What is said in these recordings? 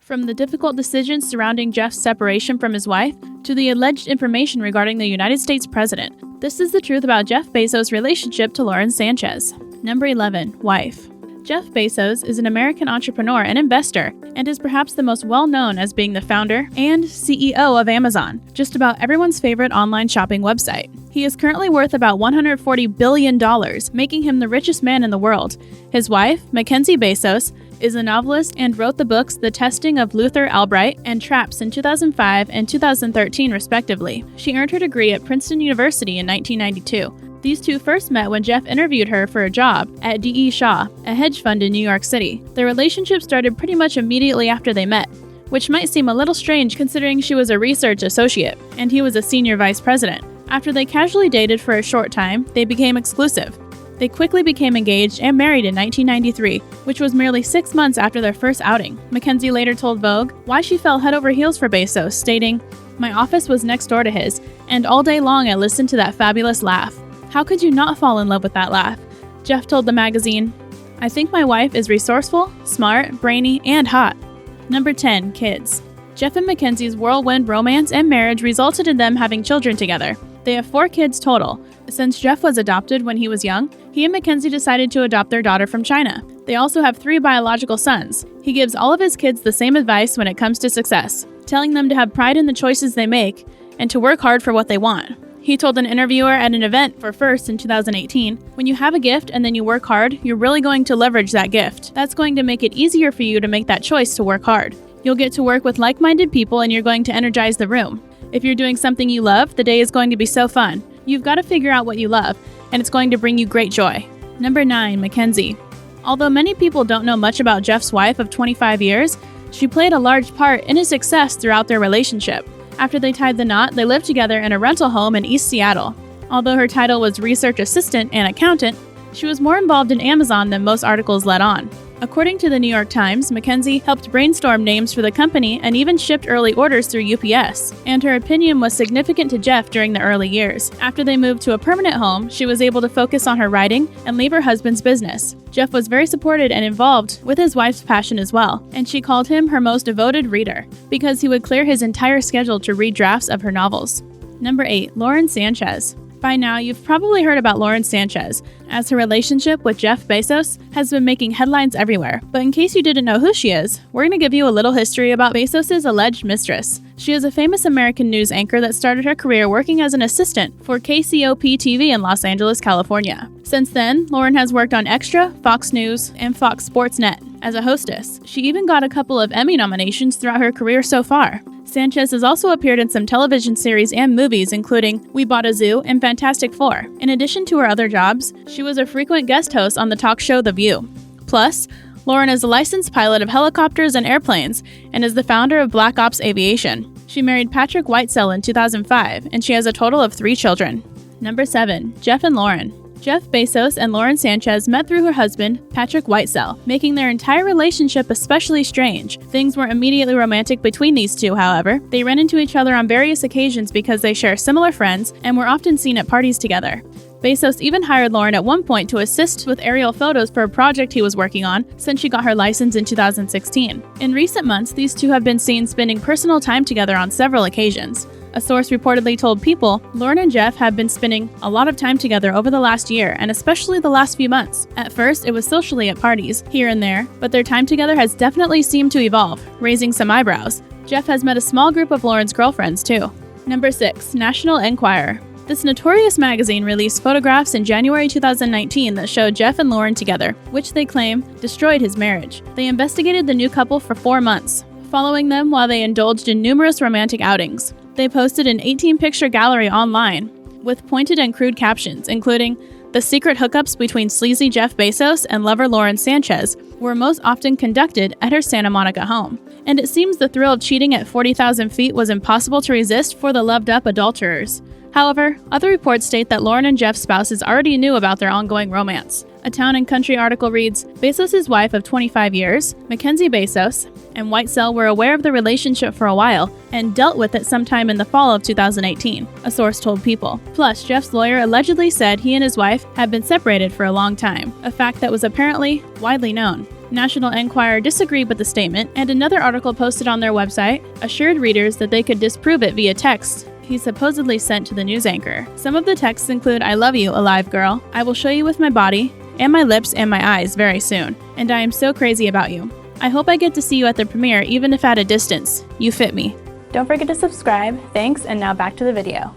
From the difficult decisions surrounding Jeff's separation from his wife to the alleged information regarding the United States president, this is the truth about Jeff Bezos' relationship to Lauren Sanchez. Number 11. Wife. Jeff Bezos is an American entrepreneur and investor, and is perhaps the most well-known as being the founder and CEO of Amazon, just about everyone's favorite online shopping website. He is currently worth about $140 billion, making him the richest man in the world. His wife, MacKenzie Bezos, is a novelist and wrote the books The Testing of Luther Albright and Traps in 2005 and 2013 respectively. She earned her degree at Princeton University in 1992. These two first met when Jeff interviewed her for a job at D.E. Shaw, a hedge fund in New York City. Their relationship started pretty much immediately after they met, which might seem a little strange considering she was a research associate and he was a senior vice president. After they casually dated for a short time, they became exclusive. They quickly became engaged and married in 1993, which was merely 6 months after their first outing. MacKenzie later told Vogue why she fell head over heels for Bezos, stating, "My office was next door to his, and all day long I listened to that fabulous laugh. How could you not fall in love with that laugh?" Jeff told the magazine, "I think my wife is resourceful, smart, brainy, and hot." Number 10. Kids. Jeff and MacKenzie's whirlwind romance and marriage resulted in them having children together. They have 4 kids total. Since Jeff was adopted when he was young, he and MacKenzie decided to adopt their daughter from China. They also have 3 biological sons. He gives all of his kids the same advice when it comes to success, telling them to have pride in the choices they make and to work hard for what they want. He told an interviewer at an event for First in 2018, "When you have a gift and then you work hard, you're really going to leverage that gift. That's going to make it easier for you to make that choice to work hard. You'll get to work with like-minded people and you're going to energize the room. If you're doing something you love, the day is going to be so fun. You've got to figure out what you love, and it's going to bring you great joy." Number 9. MacKenzie. Although many people don't know much about Jeff's wife of 25 years, she played a large part in his success throughout their relationship. After they tied the knot, they lived together in a rental home in East Seattle. Although her title was research assistant and accountant, she was more involved in Amazon than most articles let on. According to the New York Times, MacKenzie helped brainstorm names for the company and even shipped early orders through UPS, and her opinion was significant to Jeff during the early years. After they moved to a permanent home, she was able to focus on her writing and leave her husband's business. Jeff was very supported and involved with his wife's passion as well, and she called him her most devoted reader, because he would clear his entire schedule to read drafts of her novels. Number 8. Lauren Sanchez. By now, you've probably heard about Lauren Sanchez, as her relationship with Jeff Bezos has been making headlines everywhere. But in case you didn't know who she is, we're going to give you a little history about Bezos' alleged mistress. She is a famous American news anchor that started her career working as an assistant for KCOP-TV in Los Angeles, California. Since then, Lauren has worked on Extra, Fox News, and Fox Sports Net as a hostess. She even got a couple of Emmy nominations throughout her career so far. Sanchez has also appeared in some television series and movies, including We Bought a Zoo and Fantastic Four. In addition to her other jobs, she was a frequent guest host on the talk show The View. Plus, Lauren is a licensed pilot of helicopters and airplanes and is the founder of Black Ops Aviation. She married Patrick Whitesell in 2005, and she has a total of 3 children. Number 7. Jeff and Lauren. Jeff Bezos and Lauren Sanchez met through her husband, Patrick Whitesell, making their entire relationship especially strange. Things weren't immediately romantic between these two, however. They ran into each other on various occasions because they share similar friends and were often seen at parties together. Bezos even hired Lauren at one point to assist with aerial photos for a project he was working on since she got her license in 2016. In recent months, these two have been seen spending personal time together on several occasions. A source reportedly told People, Lauren and Jeff have been spending a lot of time together over the last year, and especially the last few months. At first, it was socially at parties, here and there, but their time together has definitely seemed to evolve, raising some eyebrows. Jeff has met a small group of Lauren's girlfriends, too. Number 6. National Enquirer. This notorious magazine released photographs in January 2019 that showed Jeff and Lauren together, which they claim destroyed his marriage. They investigated the new couple for 4 months, following them while they indulged in numerous romantic outings. They posted an 18-picture gallery online with pointed and crude captions, including, "The secret hookups between sleazy Jeff Bezos and lover Lauren Sanchez were most often conducted at her Santa Monica home." And it seems the thrill of cheating at 40,000 feet was impossible to resist for the loved-up adulterers. However, other reports state that Lauren and Jeff's spouses already knew about their ongoing romance. A Town and Country article reads, Bezos' wife of 25 years, MacKenzie Bezos, and Whitesell were aware of the relationship for a while and dealt with it sometime in the fall of 2018, a source told People. Plus, Jeff's lawyer allegedly said he and his wife had been separated for a long time, a fact that was apparently widely known. National Enquirer disagreed with the statement, and another article posted on their website assured readers that they could disprove it via text he supposedly sent to the news anchor. Some of the texts include, "I love you, alive girl. I will show you with my body, and my lips and my eyes very soon. And I am so crazy about you. I hope I get to see you at the premiere, even if at a distance. You fit me." Don't forget to subscribe. Thanks, and now back to the video.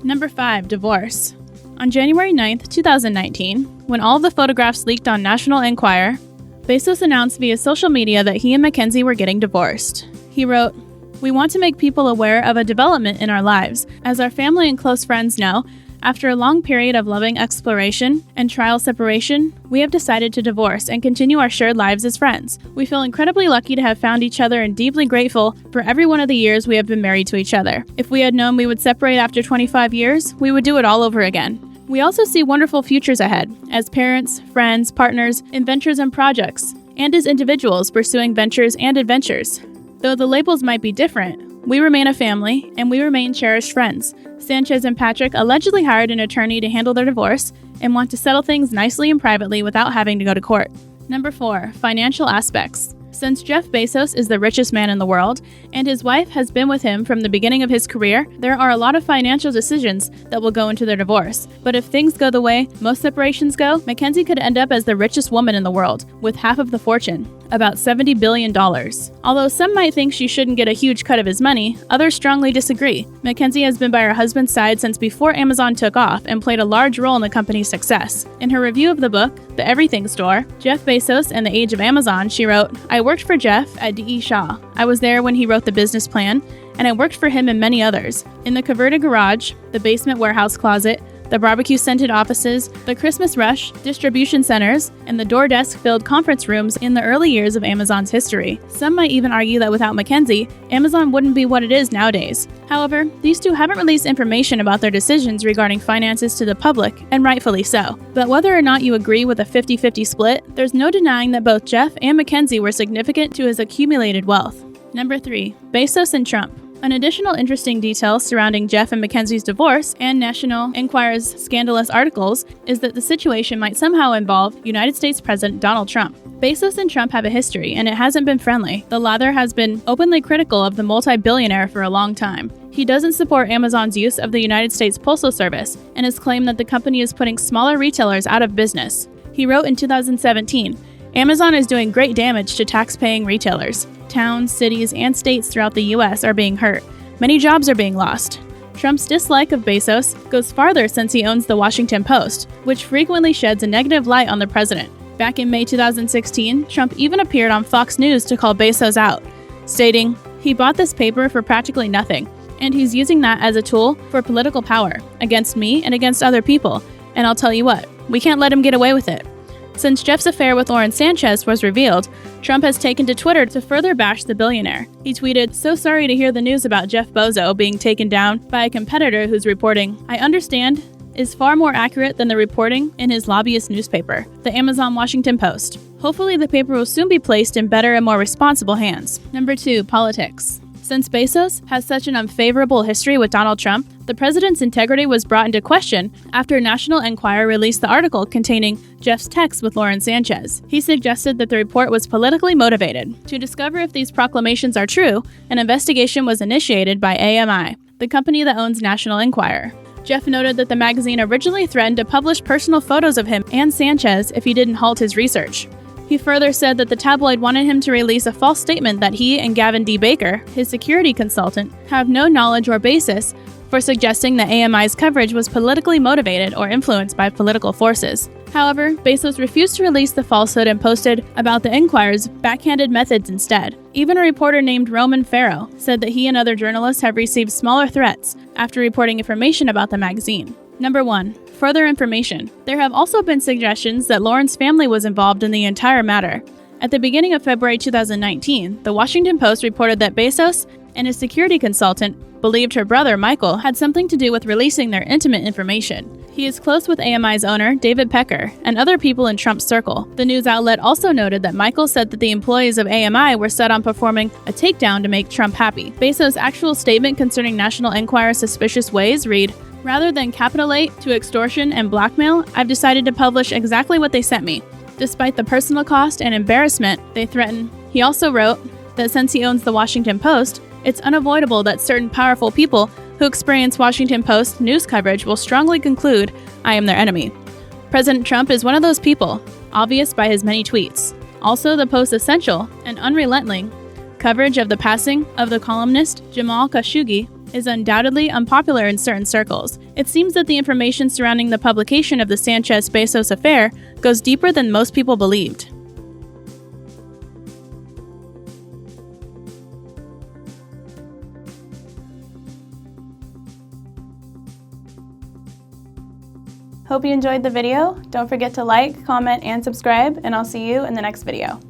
Number 5. Divorce. On January 9th, 2019, when all of the photographs leaked on National Enquirer, Bezos announced via social media that he and MacKenzie were getting divorced. He wrote, "We want to make people aware of a development in our lives. As our family and close friends know, after a long period of loving exploration and trial separation, we have decided to divorce and continue our shared lives as friends. We feel incredibly lucky to have found each other and deeply grateful for every one of the years we have been married to each other. If we had known we would separate after 25 years, we would do it all over again. We also see wonderful futures ahead, as parents, friends, partners, in ventures and projects, and as individuals pursuing ventures and adventures. Though the labels might be different, we remain a family, and we remain cherished friends." Sanchez and Patrick allegedly hired an attorney to handle their divorce and want to settle things nicely and privately without having to go to court. Number 4. Financial aspects. Since Jeff Bezos is the richest man in the world, and his wife has been with him from the beginning of his career, there are a lot of financial decisions that will go into their divorce. But if things go the way most separations go, MacKenzie could end up as the richest woman in the world, with half of the fortune, about $70 billion. Although some might think she shouldn't get a huge cut of his money, others strongly disagree. MacKenzie has been by her husband's side since before Amazon took off and played a large role in the company's success. In her review of the book, The Everything Store, Jeff Bezos and the Age of Amazon, she wrote, "I worked for Jeff at D.E. Shaw. I was there when he wrote the business plan, and I worked for him and many others. In the converted garage, the basement warehouse closet, the barbecue-scented offices, the Christmas rush, distribution centers, and the door desk-filled conference rooms in the early years of Amazon's history. Some might even argue that without MacKenzie, Amazon wouldn't be what it is nowadays. However, these two haven't released information about their decisions regarding finances to the public, and rightfully so. But whether or not you agree with a 50-50 split, there's no denying that both Jeff and MacKenzie were significant to his accumulated wealth." Number 3. Bezos and Trump. An additional interesting detail surrounding Jeff and MacKenzie's divorce and National Enquirer's scandalous articles is that the situation might somehow involve United States President Donald Trump. Bezos and Trump have a history, and it hasn't been friendly. The latter has been openly critical of the multi-billionaire for a long time. He doesn't support Amazon's use of the United States Postal Service and has claimed that the company is putting smaller retailers out of business. He wrote in 2017, "Amazon is doing great damage to tax-paying retailers. Towns, cities, and states throughout the U.S. are being hurt. Many jobs are being lost." Trump's dislike of Bezos goes farther since he owns the Washington Post, which frequently sheds a negative light on the president. Back in May 2016, Trump even appeared on Fox News to call Bezos out, stating, "He bought this paper for practically nothing, and he's using that as a tool for political power, against me and against other people. And I'll tell you what, we can't let him get away with it." Since Jeff's affair with Lauren Sanchez was revealed, Trump has taken to Twitter to further bash the billionaire. He tweeted, "So sorry to hear the news about Jeff Bezos being taken down by a competitor whose reporting, I understand, is far more accurate than the reporting in his lobbyist newspaper, the Amazon Washington Post. Hopefully the paper will soon be placed in better and more responsible hands." Number 2. Politics. Since Bezos has such an unfavorable history with Donald Trump, the president's integrity was brought into question after National Enquirer released the article containing Jeff's text with Lauren Sanchez. He suggested that the report was politically motivated. To discover if these proclamations are true, an investigation was initiated by AMI, the company that owns National Enquirer. Jeff noted that the magazine originally threatened to publish personal photos of him and Sanchez if he didn't halt his research. He further said that the tabloid wanted him to release a false statement that he and Gavin D. Baker, his security consultant, have no knowledge or basis for suggesting that AMI's coverage was politically motivated or influenced by political forces. However, Bezos refused to release the falsehood and posted about the Enquirer's backhanded methods instead. Even a reporter named Roman Farrow said that he and other journalists have received smaller threats after reporting information about the magazine. Number 1. Further information. There have also been suggestions that Lauren's family was involved in the entire matter. At the beginning of February 2019, the Washington Post reported that Bezos and his security consultant believed her brother, Michael, had something to do with releasing their intimate information. He is close with AMI's owner, David Pecker, and other people in Trump's circle. The news outlet also noted that Michael said that the employees of AMI were set on performing a takedown to make Trump happy. Bezos' actual statement concerning National Enquirer's suspicious ways read, "Rather than capitulate to extortion and blackmail, I've decided to publish exactly what they sent me. Despite the personal cost and embarrassment they threaten, he also wrote that since he owns the Washington Post, it's unavoidable that certain powerful people who experience Washington Post news coverage will strongly conclude I am their enemy. President Trump is one of those people, obvious by his many tweets. Also, the Post's essential and unrelenting coverage of the passing of the columnist Jamal Khashoggi is undoubtedly unpopular in certain circles. It seems that the information surrounding the publication of the Sanchez-Bezos affair goes deeper than most people believed. Hope you enjoyed the video. Don't forget to like, comment, and subscribe, and I'll see you in the next video.